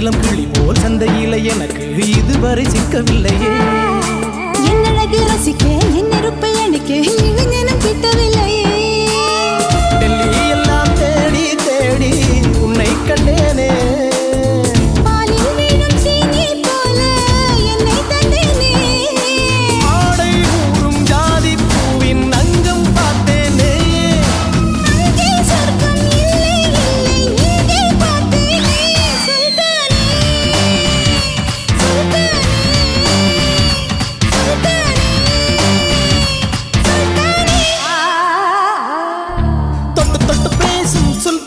இளம் கிளி போல் சந்தையில எனக்கு இதுவரை சிக்கவில்லையே. என் அழகு ரசிக்க என் நெருப்பை அணிக்க இளைஞனும் கிட்டவில்லையே. டெல்லி எல்லாம் தேடி தேடி உன்னை கண்டேனே. பாலில் வீணும் சீனி போல என்னை தந்தேனே. ஆடை ஊறும் ஜாதி பூவின் அங்கம் பார்த்தேனே. அங்கே சொர்க்கம் இல்லை இல்லை இங்கே பார்த்தேனே. சுல்தானே சுல்தானே சுல்தானே சுல்தானே. தொட்டு தொட்டு பேசும் சொல்